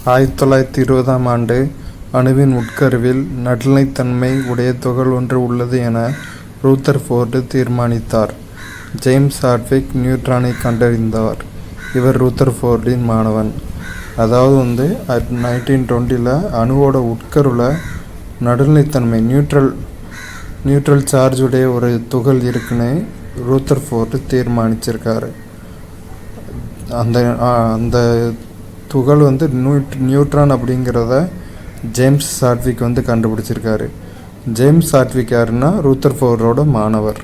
1920ஆம் ஆண்டு அணுவின் உட்கருவில் நடுநிலைத்தன்மை உடைய துகள் ஒன்று உள்ளது என ரூதர்ஃபோர்டு தீர்மானித்தார். ஜேம்ஸ் ஹாட்விக் நியூட்ரானை கண்டறிந்தார். இவர் ரூதர்ஃபோர்டின் மாணவன். அதாவது 1920 அணுவோட உட்கருவில் நடுநிலைத்தன்மை நியூட்ரல் சார்ஜ் உடைய ஒரு துகள் இருக்குன்னு ரூதர்ஃபோர்டு தீர்மானிச்சிருக்காரு. அந்த துகள் நியூட்ரான் அப்படிங்கிறத ஜேம்ஸ் ஹாட்விக் கண்டுபிடிச்சிருக்காரு. ஜேம்ஸ் ஹாட்விக் யாருன்னா ரூதர்ஃபோர்டோட மாணவர்.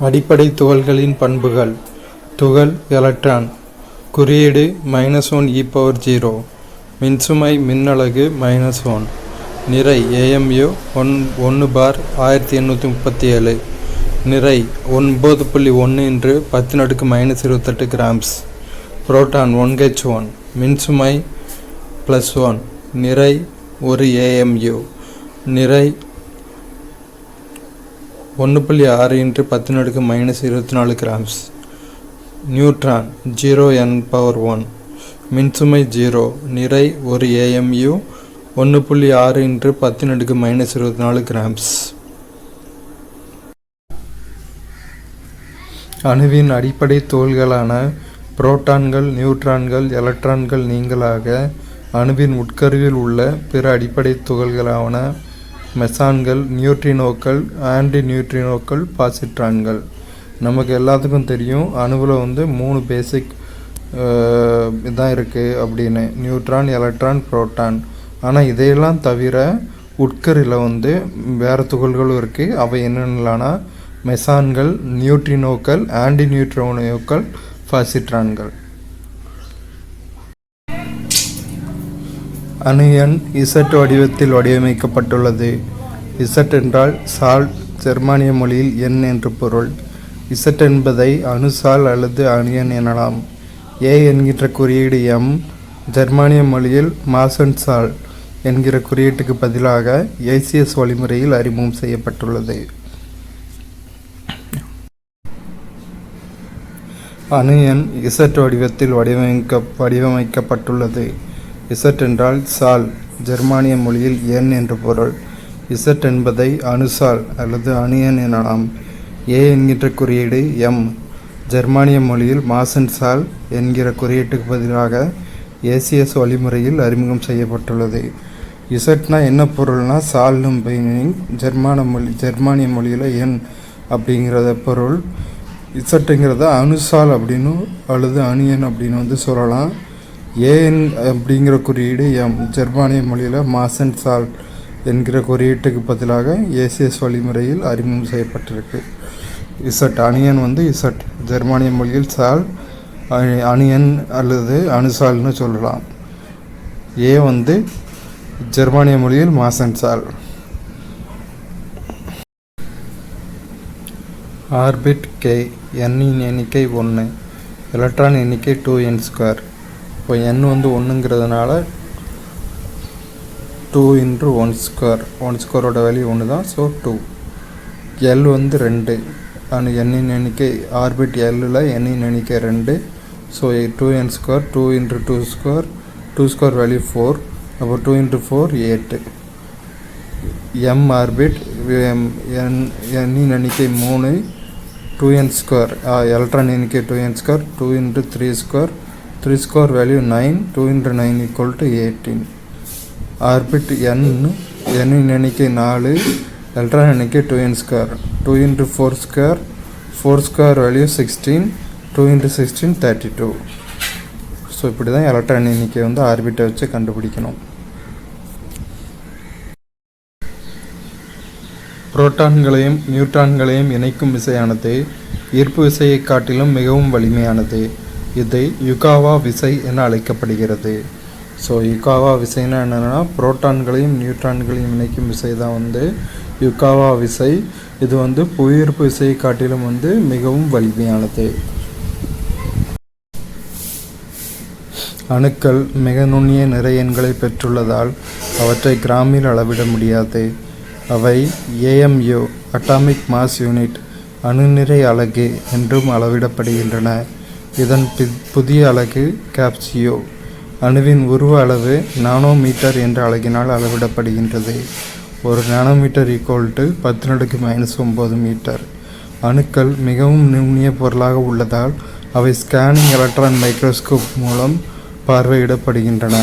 அடிப்படை துகள்களின் பண்புகள். துகள் எலக்ட்ரான், குறியீடு -1 e⁻0, மின்சுமை மின்னலகு -1, நிறை AMU 1/1837, நிறை 9.1 × 10⁻28 கிராம்ஸ். புரோட்டான் 1H1, மின்சுமை +1, நிறை 1 AMU, நிறை 1.6 × 10⁻24 கிராம்ஸ். நியூட்ரான் 0n⁻1, மின்சுமை 0, நிறை 1 AMU, 1.6 × 10⁻24 கிராம்ஸ். அணுவின் அடிப்படை துகள்களான புரோட்டான்கள், நியூட்ரான்கள், எலக்ட்ரான்கள் நீங்களாக அணுவின் உட்கருவில் உள்ள பிற அடிப்படை துகள்களான மெசான்கள், நியூட்ரினோக்கள், ஆன்டி நியூட்ரினோக்கள், பாசிட்ரான்கள். நமக்கு எல்லாத்துக்கும் தெரியும் அணுவில் 3 பேசிக் இதான் இருக்குது அப்படின்னு, நியூட்ரான், எலக்ட்ரான், புரோட்டான். ஆனால் இதையெல்லாம் தவிர உட்கரில் வேறு துகள்களும் இருக்குது. அவை என்னென்னலான்னா மெசான்கள், நியூட்ரினோக்கள், ஆன்டி நியூட்ரினோக்கள், பாசிட்ரான்கள். அணு எண் Z வடிவத்தில் வடிவமைக்கப்பட்டுள்ளது. Z என்றால் சால்ட், ஜெர்மானிய மொழியில் எண் என்று பொருள். Z என்பதை அணுசால் அல்லது அணு எண் எனலாம். A என்கின்ற குறியீடு M, ஜெர்மானிய மொழியில் மாசன்சால் என்கிற குறியீட்டுக்கு பதிலாக ACS வழிமுறையில் அறிமுகம் செய்யப்பட்டுள்ளது. அணு எண் Z வடிவத்தில் வடிவமைக்கப்பட்டுள்ளது. Z என்றால் சால், ஜெர்மானிய மொழியில் எண் என்று பொருள். Z என்பதை அணுசால் அல்லது அணு எண் எனலாம். A என்கின்ற குறியீடு M, ஜெர்மானிய மொழியில் மாசன்சால் என்கிற குறியீட்டுக்கு பதிலாக ACS வழிமுறையில் அறிமுகம் செய்யப்பட்டுள்ளது. இசட்னா என்ன பொருள்னா சால்னு மீனிங், ஜெர்மானிய மொழியில் எண் அப்படிங்கிறத பொருள். இசட்டுங்கிறத அணுசால் அப்படின்னு அல்லது அணு எண் அப்படின்னு சொல்லலாம். ஏஎன் அப்படிங்கிற குறியீடு M, ஜெர்மானிய மொழியில் மாசன்சால் என்கிற குறியீட்டுக்கு பதிலாக ஏசிஎஸ் வழிமுறையில் அறிமுகம் செய்யப்பட்டிருக்கு. இசட் அணு எண் இசட், ஜெர்மானிய மொழியில் சால், அணு எண் அல்லது அணுசால்னு சொல்லலாம். ஏ ஜெர்மானிய மொழியில் மாசன்சால். ஆர்பிட் K, எண்ணின் எண்ணிக்கை 1, எலக்ட்ரான் எண்ணிக்கை 2n². இப்போ n 1ங்கிறதுனால 2 × 1², 1² வேல்யூ 1 தான், ஸோ 2. L 2, எண்ணின் எண்ணிக்கை ஆர்பிட் Lல் எண்ணின் எண்ணிக்கை 2, ஸோ 2n², 2 × 2², 2² வேல்யூ 4, அப்போ 2 × 4 8. M ஆர்பிட் எண்ணின் எண்ணிக்கை 3, 2n², எலக்ட்ரான் எண்ணிக்கை 2n², 2 × 3², 3² வேல்யூ 9, 2 × 9 = 18. ஆர்பிட் எண்ணின் எண்ணிக்கை 4, எலக்ட்ரான் எண்ணிக்கை 2n², 2 × 4², 4² வேல்யூ 16, 2 × 16 32. ஸோ இப்படி தான் எலக்ட்ரான் எண்ணிக்கை ஆர்பிட்டை வச்சு கண்டுபிடிக்கணும். புரோட்டான்களையும் நியூட்ரான்களையும் இணைக்கும் விசையானது ஈர்ப்பு விசையை காட்டிலும் மிகவும் வலிமையானது. இது யுகாவா விசை என அழைக்கப்படுகிறது. ஸோ யுகாவா விசைன்னா என்னென்னா புரோட்டான்களையும் நியூட்ரான்களையும் இணைக்கும் விசை தான் யுகாவா விசை. இது புவியீர்ப்பு விசையை காட்டிலும் மிகவும் வலிமையானது. அணுக்கள் மிக நுண்ணிய நிறை எண்களை பெற்றுள்ளதால் அவற்றை கிராமில் அளவிட முடியாது. அவை AMU, அட்டாமிக் மாஸ் யூனிட், அணுநிறை அலகு என்றும் அளவிடப்படுகின்றன. இதன் புதிய அலகு கேப்சியோ. அணுவின் உருவ அளவு நானோமீட்டர் என்ற அலகினால் அளவிடப்படுகின்றது. ஒரு நானோமீட்டர் = 10⁻⁹ மீட்டர். அணுக்கள் மிகவும் நுண்ணிய பொருளாக உள்ளதால் அவை ஸ்கேனிங் எலக்ட்ரான் மைக்ரோஸ்கோப் மூலம் பார்வையிடப்படுகின்றன.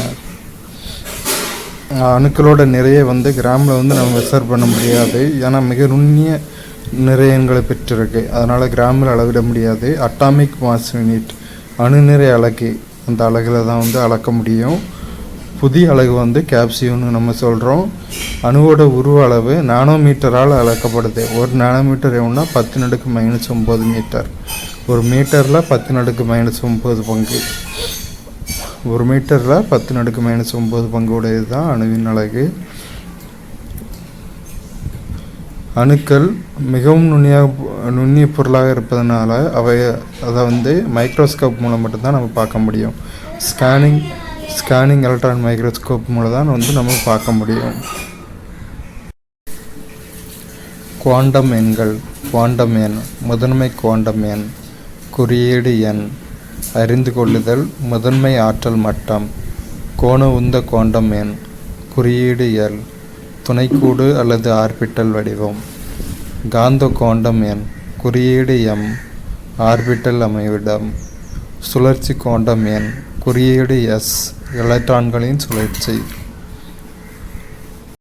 அணுக்களோட நிறைய கிராமில் நம்ம மெஷர் பண்ண முடியாது. ஏன்னா மிக நுண்ணிய நிறையன்களை பெற்றிருக்கு. அதனால் கிராமில் அளவிட முடியாது. அட்டாமிக் மாஸ் யூனிட் அணு நிறை அலகு, அந்த அலகில் தான் அளக்க முடியும். புதிய அலகு கேப்சியோன்னு நம்ம சொல்கிறோம். அணுவோட உருவ அளவு நானோமீட்டரால் அளக்கப்படுது. ஒரு நானோமீட்டர் எவ்வளோனா 10⁻⁹ மீட்டர். ஒரு மீட்டரில் 10⁻⁹ பங்கு. ஒரு மீட்டரில் 10⁻⁹ பங்கு உடையது தான் அணுவின் அலகு. அணுக்கள் மிகவும் நுண்ணிய பொருளாக இருப்பதனால அதை மைக்ரோஸ்கோப் மூலம் மட்டும்தான் நம்ம பார்க்க முடியும். ஸ்கேனிங் எலக்ட்ரான் மைக்ரோஸ்கோப் மூலம் தான் நம்ம பார்க்க முடியும். குவாண்டம் எண்கள். குவாண்டம் எண். முதன்மை குவாண்டம் எண். குறியீடு எண். அறிந்து கொள்ளுதல். முதன்மை ஆற்றல் மட்டம். கோண உந்த குவாண்டம் எண். குறியீடு எல். துணைக்கூடு அல்லது ஆர்பிட்டல் வடிவம். காந்த குவாண்டம் எண். குறியீடு எம். ஆர்பிட்டல் அமைவிடம். சுழற்சி குவாண்டம் எண். குறியீடு எஸ். எலக்ட்ரான்களின் சுழற்சி.